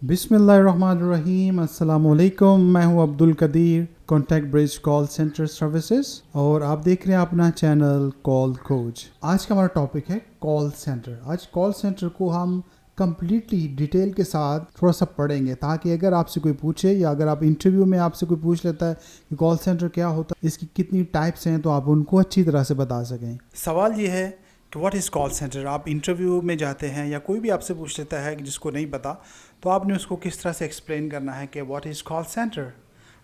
बिस्मिल्लाहिर्रहमानिर्रहीम, अस्सलाम वालेकुम। मैं हूं Abdul Qadeer, contact bridge call centre services, और आप देख रहे हैं अपना चैनल कॉल कोच। आज का हमारा टॉपिक है कॉल सेंटर। आज कॉल सेंटर को हम कम्प्लीटली डिटेल के साथ थोड़ा सा पढ़ेंगे, ताकि अगर आपसे कोई पूछे या अगर आप इंटरव्यू में आपसे कोई पूछ लेता है कि कॉल सेंटर क्या होता है, इसकी कितनी टाइप्स हैं, तो आप उनको अच्छी तरह से बता सकें। सवाल ये है कि व्हाट इज़ कॉल सेंटर। आप इंटरव्यू में जाते हैं या कोई भी आपसे पूछ लेता है कि जिसको नहीं पता, तो आपने उसको किस तरह से एक्सप्लेन करना है कि व्हाट इज़ कॉल सेंटर।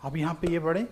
अब यहाँ पे ये पढ़ें,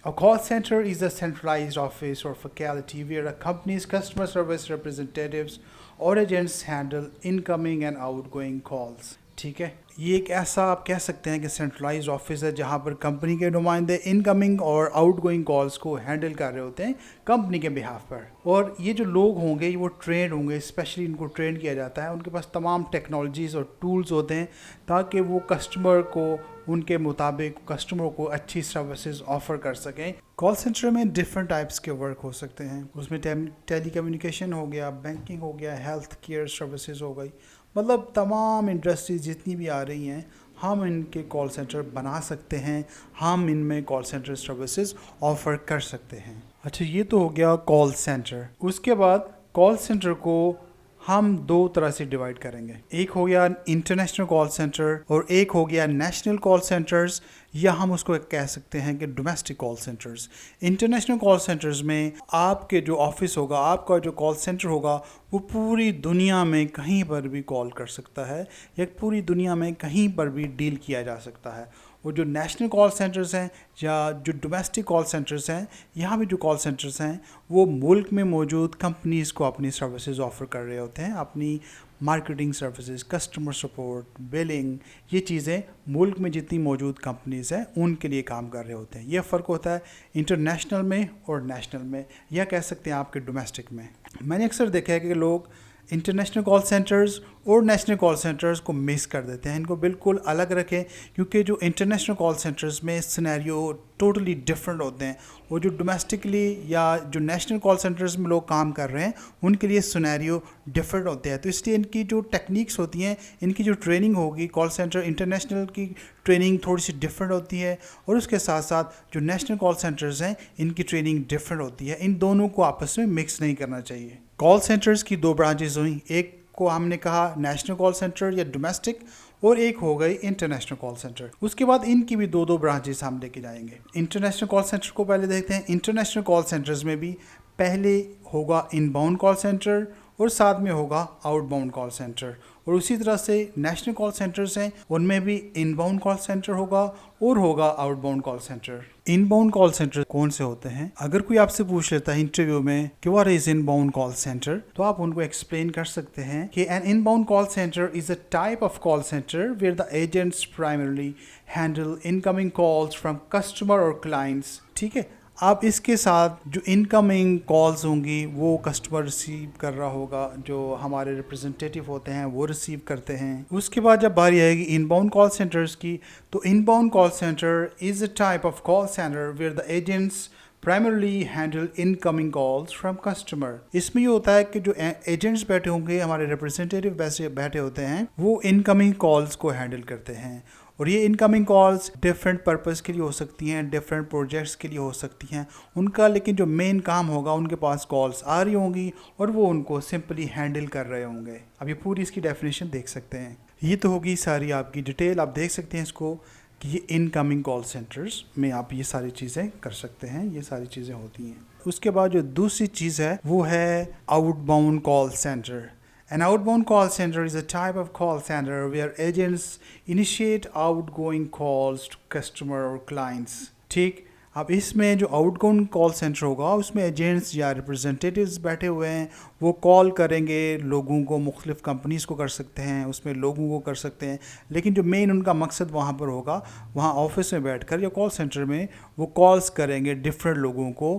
A call center is a centralized office or facility where a company's customer service representatives or agents handle incoming and outgoing calls. ठीक है, ये एक ऐसा आप कह सकते हैं कि सेंट्रलाइज्ड ऑफिस है जहाँ पर कंपनी के नुमाइंदे इनकमिंग और आउटगोइंग कॉल्स को हैंडल कर रहे होते हैं कंपनी के बिहाफ पर। और ये जो लोग होंगे वो ट्रेंड होंगे, स्पेशली इनको ट्रेन किया जाता है, उनके पास तमाम टेक्नोलॉजीज़ और टूल्स होते हैं ताकि वो कस्टमर को उनके मुताबिक कस्टमर को अच्छी सर्विसेज ऑफ़र कर सकें। कॉल सेंटर में डिफरेंट टाइप्स के वर्क हो सकते हैं, उसमें टेली कम्युनिकेशन हो गया, बैंकिंग हो गया, हेल्थ केयर सर्विसेज हो गई, मतलब तमाम इंडस्ट्रीज जितनी भी आ रही हैं हम इनके कॉल सेंटर बना सकते हैं, हम इनमें कॉल सेंटर सर्विसेज ऑफ़र कर सकते हैं। अच्छा, ये तो हो गया कॉल सेंटर। उसके बाद कॉल सेंटर को हम दो तरह से डिवाइड करेंगे, एक हो गया इंटरनेशनल कॉल सेंटर और एक हो गया नेशनल कॉल सेंटर्स, या हम उसको कह सकते हैं कि domestic call centres. International call centres में आपके जो ऑफिस होगा, आपका जो कॉल सेंटर होगा, वो पूरी दुनिया में कहीं पर भी कॉल कर सकता है या पूरी दुनिया में कहीं पर भी डील किया जा सकता है। वो जो नेशनल कॉल सेंटर्स हैं या जो डोमेस्टिक कॉल सेंटर्स हैं, यहाँ भी जो कॉल सेंटर्स हैं वो मुल्क में मौजूद कंपनीज़ को अपनी सर्विसेज ऑफ़र कर रहे होते हैं, अपनी marketing services, customer support, billing, ये चीज़ें मुल्क में जितनी मौजूद कंपनीज़ हैं उनके लिए काम कर रहे होते हैं। ये फ़र्क होता है इंटरनेशनल में और नेशनल में, या कह सकते हैं आपके डोमेस्टिक में। मैंने अक्सर देखा है कि लोग इंटरनेशनल कॉल सेंटर्स और नेशनल कॉल सेंटर्स को मिस कर देते हैं, इनको बिल्कुल अलग रखें, क्योंकि जो इंटरनेशनल कॉल सेंटर्स में सिनेरियो टोटली डिफरेंट होते हैं। वो जो डोमेस्टिकली या जो नेशनल कॉल सेंटर्स में लोग काम कर रहे हैं उनके लिए सिनेरियो डिफरेंट होते हैं, तो इसलिए इनकी जो टेक्निक्स होती हैं, इनकी जो ट्रेनिंग होगी, कॉल सेंटर इंटरनेशनल की ट्रेनिंग थोड़ी सी डिफरेंट होती है, और उसके साथ साथ जो नेशनल कॉल सेंटर्स हैं इनकी ट्रेनिंग डिफरेंट होती है। इन दोनों को आपस में मिक्स नहीं करना चाहिए। कॉल सेंटर्स की दो ब्रांचेस हुई, एक को हमने कहा नेशनल कॉल सेंटर या डोमेस्टिक, और एक हो गई इंटरनेशनल कॉल सेंटर। उसके बाद इनकी भी दो दो ब्रांचेस हम लेके जाएंगे। इंटरनेशनल कॉल सेंटर को पहले देखते हैं। इंटरनेशनल कॉल सेंटर्स में भी पहले होगा इनबाउंड कॉल सेंटर और साथ में होगा आउटबाउंड कॉल सेंटर, और उसी तरह से नेशनल कॉल सेंटर्स हैं उनमें भी इनबाउंड कॉल सेंटर होगा और होगा outbound call centre. Inbound call centre कौन से होते हैं? अगर कोई आपसे पूछ लेता है इंटरव्यू में कि what is inbound call centre, तो आप उनको एक्सप्लेन कर सकते हैं कि an inbound call centre is a type of call centre where the agents primarily handle incoming calls from customer और क्लाइंट्स। ठीक है, आप इसके साथ जो इनकमिंग कॉल्स होंगी वो कस्टमर रिसीव कर रहा होगा, जो हमारे रिप्रेजेंटेटिव होते हैं वो रिसीव करते हैं। उसके बाद जब बारी आएगी इनबाउंड कॉल सेंटर्स की, तो inbound call centre is a type of call centre where the agents primarily handle incoming calls from customer. इसमें ये होता है कि जो एजेंट्स बैठे होंगे, हमारे रिप्रेजेंटेटिव बैठे होते हैं, वो इनकमिंग कॉल्स को हैंडल करते हैं, और ये इनकमिंग कॉल्स डिफरेंट पर्पस के लिए हो सकती हैं, डिफरेंट प्रोजेक्ट्स के लिए हो सकती हैं उनका, लेकिन जो मेन काम होगा उनके पास कॉल्स आ रही होंगी और वो उनको सिंपली हैंडल कर रहे होंगे। अब ये पूरी इसकी डेफिनेशन देख सकते हैं। ये तो होगी सारी आपकी डिटेल, आप देख सकते हैं इसको कि ये इनकमिंग कॉल सेंटर्स में आप ये सारी चीज़ें कर सकते हैं, ये सारी चीज़ें होती हैं। उसके बाद जो दूसरी चीज़ है वो है outbound call centre. An outbound call center is a type of call center where agents initiate outgoing calls to customer or clients. ठीक, अब इसमें जो आउटगोइंग कॉल सेंटर होगा उसमें एजेंट्स या रिप्रेजेंटेटिव्स बैठे हुए हैं, वो कॉल करेंगे लोगों को, मुख्तलिफ कंपनीज़ को कर सकते हैं, उसमें लोगों को कर सकते हैं, लेकिन जो मेन उनका मकसद वहाँ पर होगा, वहाँ ऑफिस में बैठकर या कॉल सेंटर में वो कॉल्स करेंगे डिफरेंट लोगों को,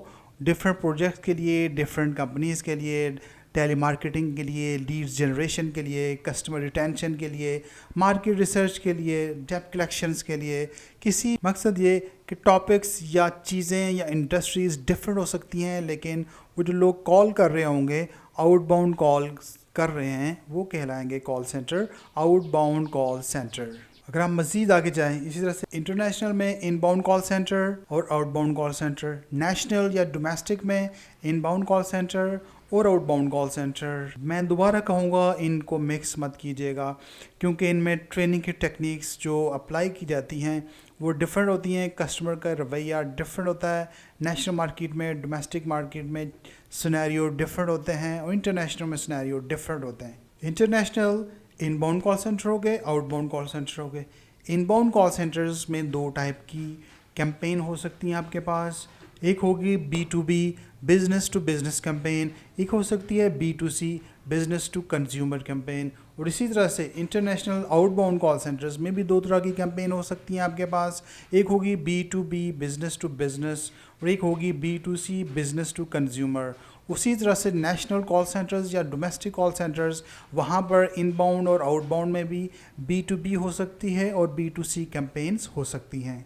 डिफरेंट प्रोजेक्ट्स के लिए, डिफरेंट कंपनीज़ के लिए, टेली मार्केटिंग के लिए, लीड्स जनरेशन के लिए, कस्टमर रिटेंशन के लिए, मार्केट रिसर्च के लिए, डेट कलेक्शंस के लिए। किसी मकसद ये कि टॉपिक्स या चीज़ें या इंडस्ट्रीज़ डिफरेंट हो सकती हैं, लेकिन वो जो लोग कॉल कर रहे होंगे, आउटबाउंड कॉल कर रहे हैं, वो कहलाएंगे call centre, outbound call centre. अगर हम मज़ीद आगे जाएं, इसी तरह से इंटरनेशनल में इनबाउंड कॉल सेंटर और आउटबाउंड कॉल सेंटर, नेशनल या डोमेस्टिक में इनबाउंड कॉल सेंटर और आउटबाउंड कॉल सेंटर। मैं दोबारा कहूँगा इनको मिक्स मत कीजिएगा, क्योंकि इनमें ट्रेनिंग की टेक्निक्स जो अप्लाई की जाती हैं वो डिफरेंट होती हैं, कस्टमर का रवैया डिफरेंट होता है। नेशनल मार्केट में, डोमेस्टिक मार्केट में सिनेरियो डिफरेंट होते हैं और इंटरनेशनल में सिनेरियो डिफरेंट होते हैं। इंटरनेशनल इनबाउंड कॉल सेंटर हो गए, आउटबाउंड कॉल सेंटर हो गए। इनबाउंड कॉल सेंटर्स में दो टाइप की कैंपेन हो सकती हैं आपके पास। एक होगी B2B, business to business campaign, एक हो सकती है B2C, business to consumer campaign. और इसी तरह से इंटरनेशनल आउटबाउंड कॉल सेंटर्स में भी दो तरह की कैंपेन हो सकती हैं आपके पास। एक होगी B2B, बिजनेस टू बिजनेस, और एक होगी B2C, बिजनेस टू कंज्यूमर। उसी तरह से नेशनल कॉल सेंटर्स या डोमेस्टिक कॉल सेंटर्स, वहाँ पर इनबाउंड और आउटबाउंड में भी B2B हो सकती है और B2C कैंपेन्स हो सकती हैं।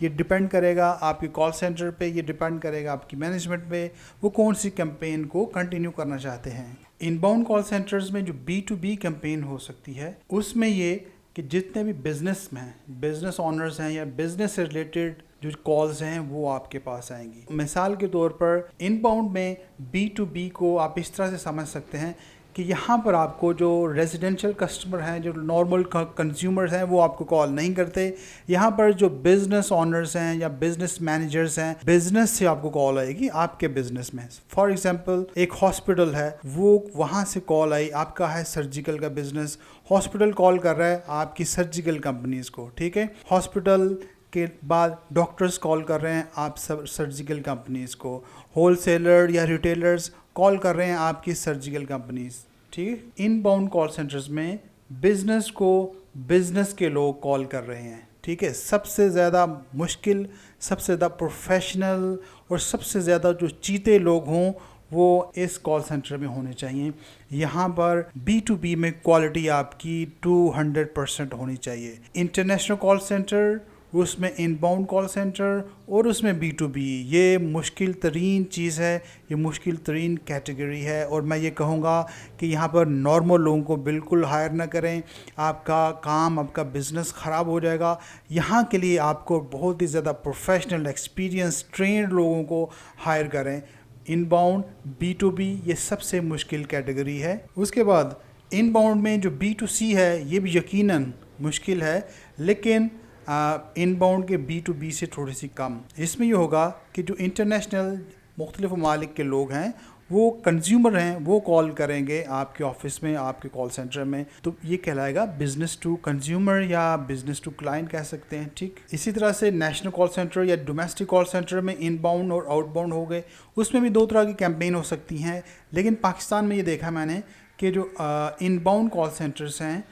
ये डिपेंड करेगा आपके कॉल सेंटर पे, ये डिपेंड करेगा आपकी मैनेजमेंट पे, वो कौन सी कैंपेन को कंटिन्यू करना चाहते हैं। इनबाउंड कॉल सेंटर्स में जो B2B कैंपेन हो सकती है, उसमें ये कि जितने भी बिजनेस में बिजनेस ऑनर्स हैं या बिजनेस से रिलेटेड जो कॉल्स हैं वो आपके पास आएंगी। मिसाल के तौर पर इनबाउंड में B2B को आप इस तरह से समझ सकते हैं कि यहाँ पर आपको जो रेजिडेंशियल कस्टमर हैं, जो नॉर्मल कंज्यूमर्स हैं, वो आपको कॉल नहीं करते। यहाँ पर जो बिजनेस ऑनर्स हैं या बिजनेस मैनेजर्स हैं, बिजनेस से आपको कॉल आएगी आपके बिजनेस में। फॉर एग्जांपल एक हॉस्पिटल है, वो वहाँ से कॉल आई, आपका है सर्जिकल का बिजनेस, हॉस्पिटल कॉल कर रहा है आपकी सर्जिकल कंपनीज को, ठीक है। हॉस्पिटल के बाद डॉक्टर्स कॉल कर रहे हैं आप सर्जिकल कंपनीज को, होलसेलर या रिटेलर्स कॉल कर रहे हैं आपकी सर्जिकल कंपनीज, ठीक है। इनबाउंड कॉल सेंटर्स में बिजनेस को बिजनेस के लोग कॉल कर रहे हैं, ठीक है। सबसे ज़्यादा मुश्किल, सबसे ज़्यादा प्रोफेशनल और सबसे ज़्यादा जो चीते लोग हों वो इस कॉल सेंटर में होने चाहिए। यहाँ पर B2B में क्वालिटी आपकी 200% होनी चाहिए। इंटरनेशनल कॉल सेंटर, उसमें इनबाउंड कॉल सेंटर और उसमें B2B, ये मुश्किल तरीन चीज़ है, ये मुश्किल तरीन कैटेगरी है। और मैं ये कहूँगा कि यहाँ पर नॉर्मल लोगों को बिल्कुल हायर ना करें, आपका काम, आपका बिज़नेस ख़राब हो जाएगा। यहाँ के लिए आपको बहुत ही ज़्यादा प्रोफेशनल, एक्सपीरियंस, ट्रेंड लोगों को हायर करें। इनबाउंड, B2B ये सबसे मुश्किल कैटेगरी है। उसके बाद इनबाउंड में जो B2C है, ये भी यकीनन मुश्किल है, लेकिन इनबाउंड के B2B से थोड़ी सी कम। इसमें ये होगा कि जो इंटरनेशनल मुख्तलिफ ममालिक के लोग हैं, वो कंज्यूमर हैं, वो कॉल करेंगे आपके ऑफिस में, आपके कॉल सेंटर में, तो ये कहलाएगा बिज़नेस टू कंज्यूमर या बिज़नेस टू क्लाइंट कह सकते हैं, ठीक। इसी तरह से नेशनल कॉल सेंटर या डोमेस्टिक कॉल सेंटर में इनबाउंड और आउटबाउंड हो गए, उसमें भी दो तरह की कैंपेन हो सकती हैं। लेकिन पाकिस्तान में ये देखा मैंने कि जो इनबाउंड कॉल सेंटर्स हैं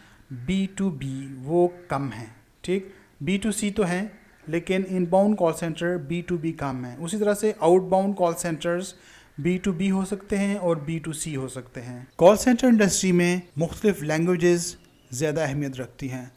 B2B वो कम हैं, ठीक। B2C तो हैं, लेकिन इनबाउंड कॉल सेंटर B2B कम है। उसी तरह से आउटबाउंड कॉल सेंटर्स B2B हो सकते हैं और B2C हो सकते हैं। कॉल सेंटर इंडस्ट्री में मुख्तलिफ लैंग्वेजेस ज़्यादा अहमियत रखती हैं।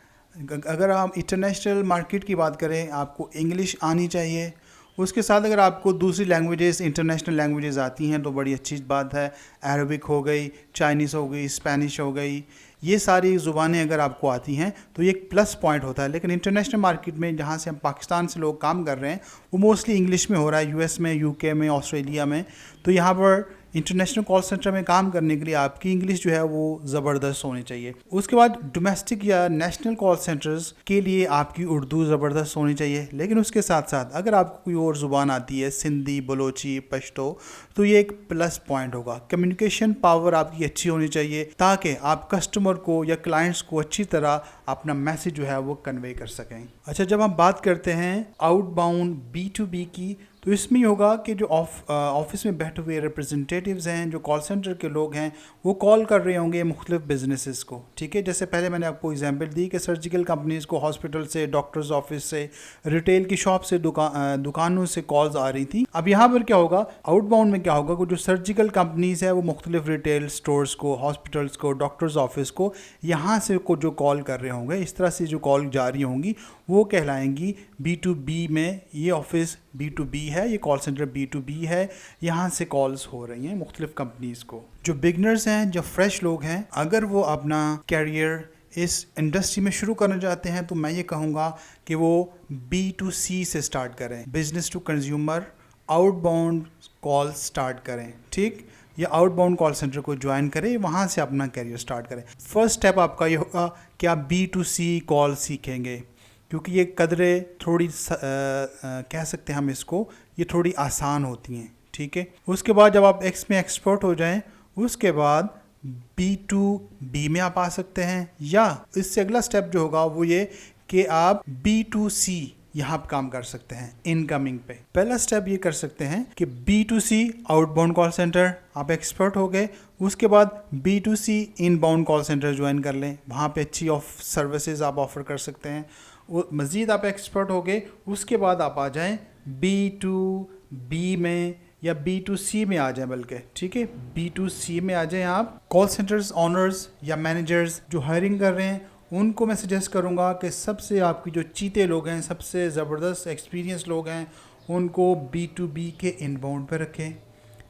अगर आप इंटरनेशनल मार्केट की बात करें, आपको इंग्लिश आनी चाहिए। उसके साथ अगर आपको दूसरी लैंग्वेजेस, इंटरनेशनल लैंग्वेजेस आती हैं तो बड़ी अच्छी बात है। अरबिक हो गई, चाइनीज़ हो गई, स्पेनिश हो गई, ये सारी ज़ुबानें अगर आपको आती हैं तो ये एक प्लस पॉइंट होता है। लेकिन इंटरनेशनल मार्केट में जहाँ से हम पाकिस्तान से लोग काम कर रहे हैं वो मोस्टली इंग्लिश में हो रहा है, US में, UK में, ऑस्ट्रेलिया में। तो यहाँ पर इंटरनेशनल कॉल सेंटर में काम करने के लिए आपकी इंग्लिश जो है वो ज़बरदस्त होनी चाहिए। उसके बाद डोमेस्टिक या नेशनल कॉल सेंटर्स के लिए आपकी उर्दू ज़बरदस्त होनी चाहिए। लेकिन उसके साथ साथ अगर आपको कोई और ज़ुबान आती है, सिंधी, बलोची, पश्तो, तो ये एक प्लस पॉइंट होगा। कम्युनिकेशन पावर आपकी अच्छी होनी चाहिए ताकि आप कस्टमर को या क्लाइंट्स को अच्छी तरह अपना मैसेज जो है वो कन्वे कर सकें। अच्छा, जब हम बात करते हैं आउटबाउंड B2B की, तो इसमें होगा कि जो ऑफिस में बैठे हुए रिप्रेजेंटेटिव्स हैं, जो कॉल सेंटर के लोग हैं, वो कॉल कर रहे होंगे मुख्तलिफ बिजनेसेस को, ठीक है। जैसे पहले मैंने आपको एग्जांपल दी कि सर्जिकल कंपनीज़ को हॉस्पिटल से, डॉक्टर्स ऑफिस से, रिटेल की शॉप से, दुकानों से कॉल्स आ रही थी। अब यहाँ पर क्या होगा, आउटबाउंड में क्या होगा कि जो सर्जिकल कंपनीज़ है वो मुख्तलिफ रिटेल स्टोर्स को, हॉस्पिटल्स को, डॉक्टर्स ऑफिस को, यहाँ से को जो कॉल कर रहे होंगे, इस तरह से जो कॉल जारी होंगी वो कहलाएंगी B2B में। ये ऑफिस B2B है, ये कॉल सेंटर B2B है, यहाँ से कॉल्स हो रही हैं मुख्तलिफ कंपनीज़ को। जो बिगनर्स हैं, जो फ्रेश लोग हैं, अगर वो अपना कैरियर इस इंडस्ट्री में शुरू करना चाहते हैं तो मैं ये कहूँगा कि वो B2C से स्टार्ट करें, business to consumer outbound call start करें, ठीक, या आउटबाउंड कॉल सेंटर को ज्वाइन करें, वहाँ से अपना कैरियर स्टार्ट करें। फर्स्ट स्टेप आपका ये होगा कि आप B2C कॉल सीखेंगे, क्योंकि ये कदरें थोड़ी कह सकते हैं हम इसको, ये थोड़ी आसान होती हैं, ठीक है। उसके बाद जब आप इसमें एक्सपर्ट हो जाएं, उसके बाद B2B में आप आ सकते हैं, या इससे अगला स्टेप जो होगा वो ये कि आप B2C यहाँ आप काम कर सकते हैं इनकमिंग पे। पहला स्टेप ये कर सकते हैं कि B2C आउटबाउंड कॉल सेंटर आप एक्सपर्ट हो गए, उसके बाद B2C inbound call centre join कर लें, वहाँ पे अच्छी सर्विसेज आप ऑफर कर सकते हैं। वो मज़ीद आप एक्सपर्ट हो गए, उसके बाद आप आ जाएं B2B में या B2C में आ जाएं, बल्कि ठीक है B2C में आ जाएं आप। कॉल सेंटर्स ऑनर्स या मैनेजर्स जो हायरिंग कर रहे हैं उनको मैं सजेस्ट करूंगा कि सबसे आपकी जो चीते लोग हैं, सबसे ज़बरदस्त एक्सपीरियंस लोग हैं, उनको B2B के इनबाउंड पे रखें,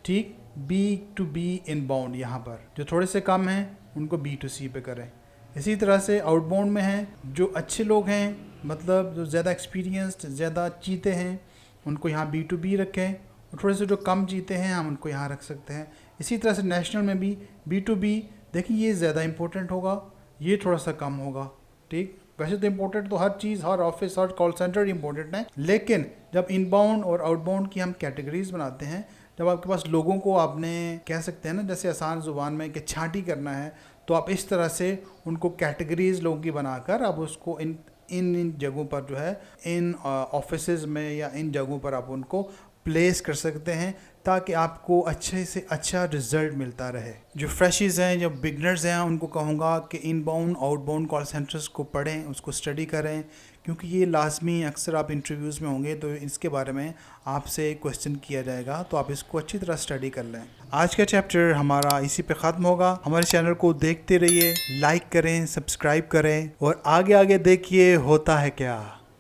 ठीक, B2B इनबाउंड यहाँ पर जो थोड़े से कम हैं उनको B2C पे करें। इसी तरह से आउटबाउंड में हैं जो अच्छे लोग हैं, मतलब जो ज़्यादा एक्सपीरियंस्ड, ज़्यादा चीते हैं, उनको यहाँ B2B रखें, और थोड़े से जो कम चीते हैं हम उनको यहाँ रख सकते हैं। इसी तरह से नेशनल में भी B2B देखिए ये ज़्यादा इंपॉर्टेंट होगा, ये थोड़ा सा कम होगा, ठीक। वैसे तो इम्पोर्टेंट तो हर चीज़, हर ऑफिस, हर कॉल सेंटर इम्पोर्टेंट है, लेकिन जब इनबाउंड और आउटबाउंड की हम कैटेगरीज बनाते हैं, जब आपके पास लोगों को आपने कह सकते हैं ना जैसे आसान ज़ुबान में कि छांटी करना है, तो आप इस तरह से उनको कैटेगरीज लोगों की बनाकर आप उसको इन जगहों पर जो है इन ऑफिसेज़ में या इन जगहों पर आप उनको प्लेस कर सकते हैं, ताकि आपको अच्छे से अच्छा रिज़ल्ट मिलता रहे। जो फ्रेशीज़ हैं, जो बिगनर्स हैं, उनको कहूँगा कि इनबाउंड आउटबाउंड कॉल सेंटर्स को पढ़ें, उसको स्टडी करें, क्योंकि ये लाजमी अक्सर आप इंटरव्यूज़ में होंगे तो इसके बारे में आपसे क्वेश्चन किया जाएगा, तो आप इसको अच्छी तरह स्टडी कर लें। आज का चैप्टर हमारा इसी पे ख़त्म होगा। हमारे चैनल को देखते रहिए, लाइक करें, सब्सक्राइब करें और आगे आगे देखिए होता है क्या।